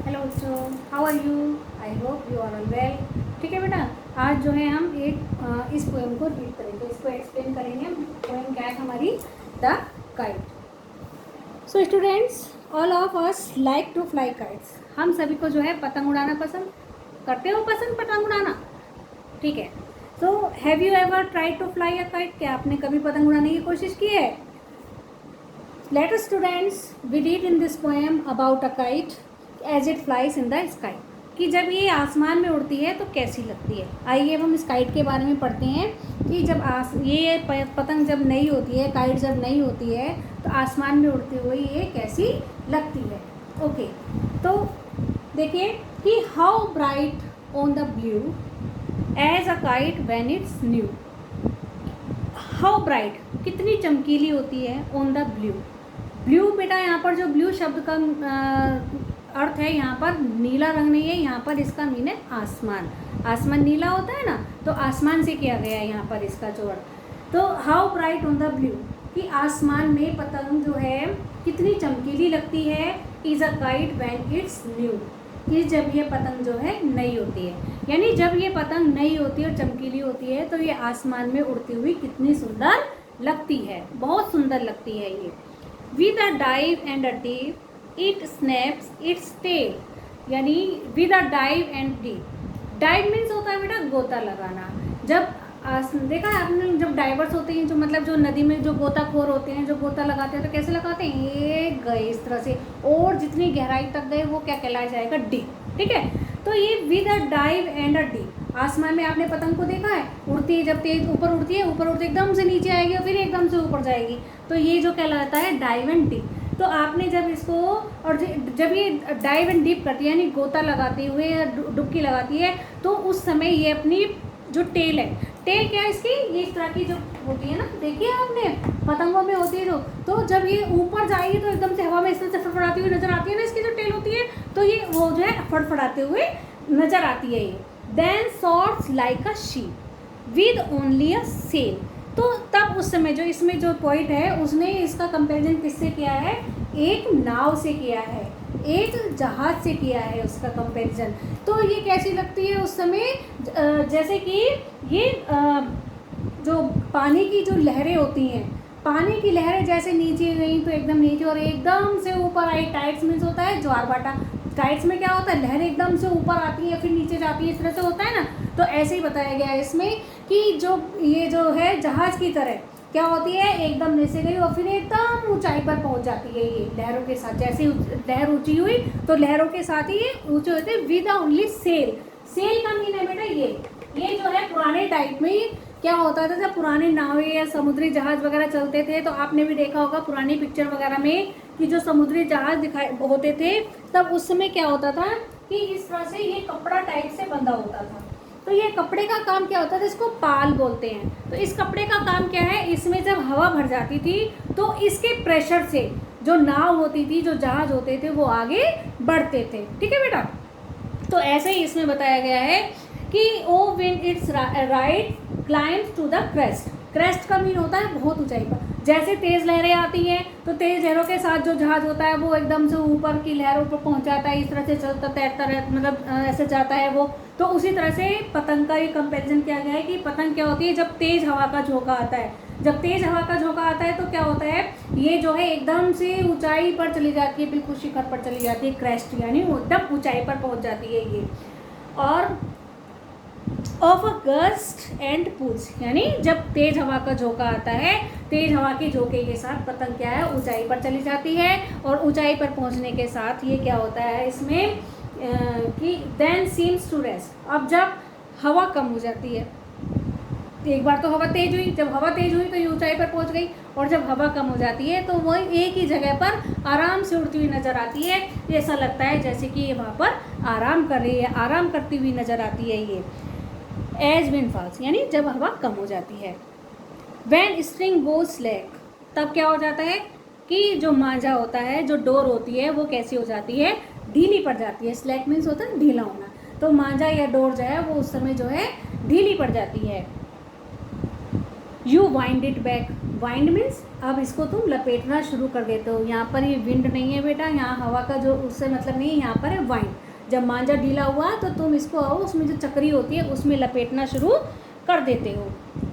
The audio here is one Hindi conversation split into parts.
हेलो बच्चों, how are you? I hope you are all well. ठीक है बेटा, आज जो है हम इस पोएम को रीड करेंगे, इसको एक्सप्लेन करेंगे। पोएम क्या है हमारी? The kite. So students, all of us like to fly kites. हम सभी को जो है पतंग उड़ाना पसंद करते हो। पसंद पतंग उड़ाना, ठीक है। So have you ever tried to fly a kite? क्या आपने कभी पतंग उड़ाने की कोशिश की है? Let us students, we read in this poem about a kite as it flies in the sky. कि जब ये आसमान में उड़ती है तो कैसी लगती है। आइए हम इस काइट के बारे में पढ़ते हैं कि जब ये पतंग जब नई होती है, काइट जब नई होती है तो आसमान में उड़ती हुई ये कैसी लगती है। ओके, तो देखिए कि how bright on the blue as a kite when it's new. How bright, कितनी चमकीली होती है ऑन द ब्लू। ब्लू बेटा, यहाँ पर जो ब्लू शब्द का अर्थ है, यहाँ पर नीला रंग नहीं है, यहाँ पर इसका मीन है आसमान। आसमान नीला होता है ना, तो आसमान से किया गया है यहाँ पर इसका जो अर्थ। तो how bright on the blue, कि आसमान में पतंग जो है कितनी चमकीली लगती है। Is a kite when it's new, कि जब ये पतंग जो है नई होती है, यानी जब ये पतंग नई होती है और चमकीली होती है तो ये आसमान में उड़ती हुई कितनी सुंदर लगती है, बहुत सुंदर लगती है ये। With a dive and a dip, it snaps its tail, यानी with a dive and dip. Dive means होता है बेटा गोता लगाना। जब देखा है आपने, जब डाइवर्स होते हैं, जो मतलब जो नदी में जो गोताखोर होते हैं, जो गोता लगाते हैं तो कैसे लगाते हैं, ये गए इस तरह से, और जितनी गहराई तक गए वो क्या कहलाया जाएगा, डीप। ठीक है, तो ये with a dive and a deep. आसमान में आपने पतंग को देखा है, उड़ती है, जब तेज ऊपर उड़ती है, ऊपर उड़ती एकदम से नीचे आएगी और फिर एकदम से ऊपर जाएगी, तो ये जो कहलाता है डाइव एंड डीप। तो आपने जब इसको, और जब ये डाइव एंड डीप करती है यानी गोता लगाते हुए या डुबकी लगाती है, तो उस समय ये अपनी जो टेल है, टेल क्या है इसकी, ये इस तरह की जो होती है ना, देखिए आपने पतंगों में होती है जो, तो जब ये ऊपर जाएगी तो एकदम से हवा में इस तरह से फड़फड़ाती हुई नजर आती है ना, इसकी जो टेल होती है, तो ये वो जो है फड़फड़ाते हुए नजर आती है ये। Then sorts like a ship with only a sail. तो तब उस समय जो इसमें जो पॉइंट है उसने इसका कंपैरिजन किससे किया है, एक नाव से किया है, एक जहाज से किया है उसका कंपैरिजन। तो ये कैसी लगती है उस समय, जैसे कि ये जो पानी की जो लहरें होती हैं, पानी की लहरें जैसे नीचे गई तो एकदम नीचे और एकदम से ऊपर आई। टाइड्स मीन्स होता है ज्वार भाटा। टाइड्स में क्या होता है, लहरें एकदम से ऊपर आती है फिर नीचे जाती है, इस तरह से होता है ना। तो ऐसे ही बताया गया है इसमें कि जो ये जो है जहाज की तरह क्या होती है, एकदम नीचे गई और फिर एकदम ऊंचाई पर पहुंच जाती है ये लहरों के साथ। जैसे लहर ऊंची हुई तो लहरों के साथ ही ये ऊंचे होते हैं। विद ओनली सेल, सेल का मीन है बेटा ये जो है पुराने टाइप में क्या होता था, जब पुराने नावें या समुद्री जहाज वगैरह चलते थे, तो आपने भी देखा होगा पुरानी पिक्चर वगैरह में कि जो समुद्री जहाज दिखाई होते थे, तब उस समय क्या होता था कि इस तरह से ये कपड़ा टाइप से बंधा होता था। तो ये कपड़े का काम क्या होता था, इसको पाल बोलते हैं। तो इस कपड़े का काम क्या है, इसमें जब हवा भर जाती थी तो इसके प्रेशर से जो नाव होती थी, जो जहाज होते थे, वो आगे बढ़ते थे। ठीक है बेटा, तो ऐसे ही इसमें बताया गया है कि ओ विन it's right climbs to the crest. Crest का मीन होता है बहुत ऊंचाई पर। जैसे तेज लहरें आती हैं तो तेज लहरों के साथ जो जहाज होता है वो एकदम से ऊपर की लहरों पर पहुंच जाता है, इस तरह से चलता तैरता रहता, मतलब ऐसे जाता है वो। तो उसी तरह से पतंग का ये कंपैरिजन किया गया है कि पतंग क्या होती है, जब तेज हवा का झोंका आता है, जब तेज हवा का झोंका आता है तो क्या होता है, ये जो है एकदम से ऊंचाई पर चली जाती है, बिल्कुल शिखर पर चली जाती है, क्रेस्ट यानी एकदम ऊंचाई पर पहुंच जाती है ये। और of a gust and push, यानी जब तेज हवा का झोंका आता है, तेज हवा के झोंके के साथ पतंग क्या है, ऊंचाई पर चली जाती है। और ऊंचाई पर पहुंचने के साथ ये क्या होता है इसमें कि देन सीम्स टू रेस्ट। अब जब हवा कम हो जाती है, एक बार तो हवा तेज हुई, जब हवा तेज हुई तो ये ऊंचाई पर पहुंच गई, और जब हवा कम हो जाती है तो वो एक ही जगह पर आराम से उड़ती हुई नजर आती है। ऐसा लगता है जैसे कि ये वहाँ पर आराम कर रही है, आराम करती हुई नजर आती है ये। एज विंड फॉल्स, यानी जब हवा कम हो जाती है। व्हेन स्ट्रिंग गोज स्लैक, तब क्या हो जाता है कि जो मांझा होता है, जो डोर होती है, वो कैसी हो जाती है, ढीली पड़ जाती है। स्लैक मीन्स होता है ढीला होना। तो मांझा या डोर जो है वो उस समय जो है ढीली पड़ जाती है। You wind it back, wind means अब इसको तुम लपेटना शुरू कर देते हो। यहाँ पर ये विंड नहीं है बेटा, यहाँ हवा का जो उससे मतलब नहीं है, यहाँ पर है वाइंड। जब मांझा ढीला हुआ तो तुम इसको उसमें जो चक्री होती है उसमें लपेटना शुरू कर देते हो।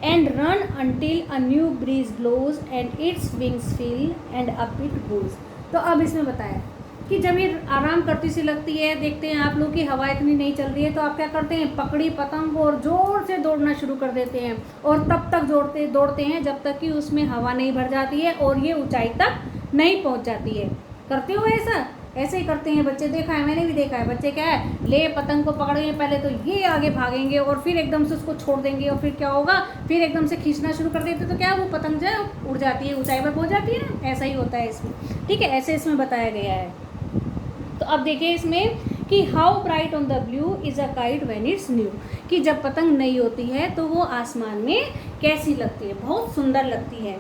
And run until a new breeze blows and its wings fill and up it goes. तो अब इसमें बताया कि जब ये आराम करती सी लगती है, देखते हैं आप लोग की हवा इतनी नहीं चल रही है, तो आप क्या करते हैं, पकड़ी पतंग को और ज़ोर से दौड़ना शुरू कर देते हैं, और तब तक दौड़ते हैं जब तक कि उसमें हवा नहीं भर जाती है और ये ऊंचाई तक नहीं पहुंच जाती है। करते हो ऐसा? ऐसे ही करते हैं बच्चे, देखा है, मैंने भी देखा है। बच्चे क्या है, ले पतंग को पकड़ेंगे पहले तो ये आगे भागेंगे और फिर एकदम से उसको छोड़ देंगे, और फिर क्या होगा, फिर एकदम से खींचना शुरू कर देते तो क्या वो पतंग जो है उड़ जाती है, ऊंचाई पर पहुंच जाती है ना। ऐसा ही होता है इसमें, ठीक है, ऐसे इसमें बताया गया है। तो अब देखिए इसमें कि how bright on the blue is a kite when it's new, कि जब पतंग नई होती है तो वो आसमान में कैसी लगती है, बहुत सुंदर लगती है।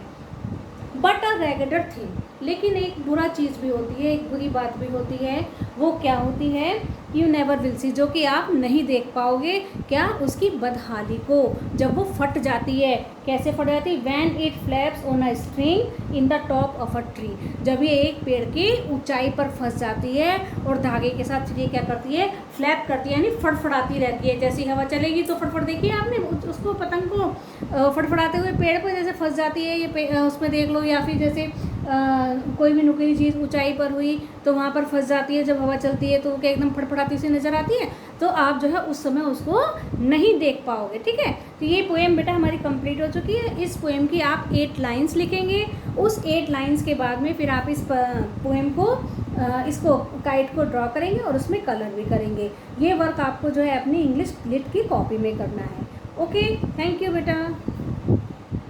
बट अ रेगेडर थिंग, लेकिन एक बुरा चीज़ भी होती है, एक बुरी बात भी होती है। वो क्या होती है, यू नेवर विल सी, जो कि आप नहीं देख पाओगे, क्या, उसकी बदहाली को, जब वो फट जाती है। कैसे फट जाती है, when it flaps on a string in the top of a tree, जब ये एक पेड़ की ऊंचाई पर फंस जाती है और धागे के साथ ये क्या करती है, फ्लैप करती है, यानी फड़फड़ाती रहती है। जैसी हवा चलेगी तो फड़फड़, देखिए आपने उसको पतंग को फड़फड़ाते हुए पेड़ पर जैसे फंस जाती है ये उसमें देख लो, या फिर जैसे कोई भी नुकीली चीज़ ऊंचाई पर हुई तो वहाँ पर फंस जाती है, जब हवा चलती है तो वो एकदम फड़फड़ाती सी नज़र आती है, तो आप जो है उस समय उसको नहीं देख पाओगे, ठीक है। तो ये पोएम बेटा हमारी कंप्लीट हो चुकी है। इस पोएम की आप 8 लाइन्स लिखेंगे, उस 8 लाइन्स के बाद में फिर आप इस पोएम को इसको काइट को ड्रॉ करेंगे और उसमें कलर भी करेंगे। ये वर्क आपको जो है अपनी इंग्लिश लिट की कॉपी में करना है। ओके, थैंक यू बेटा।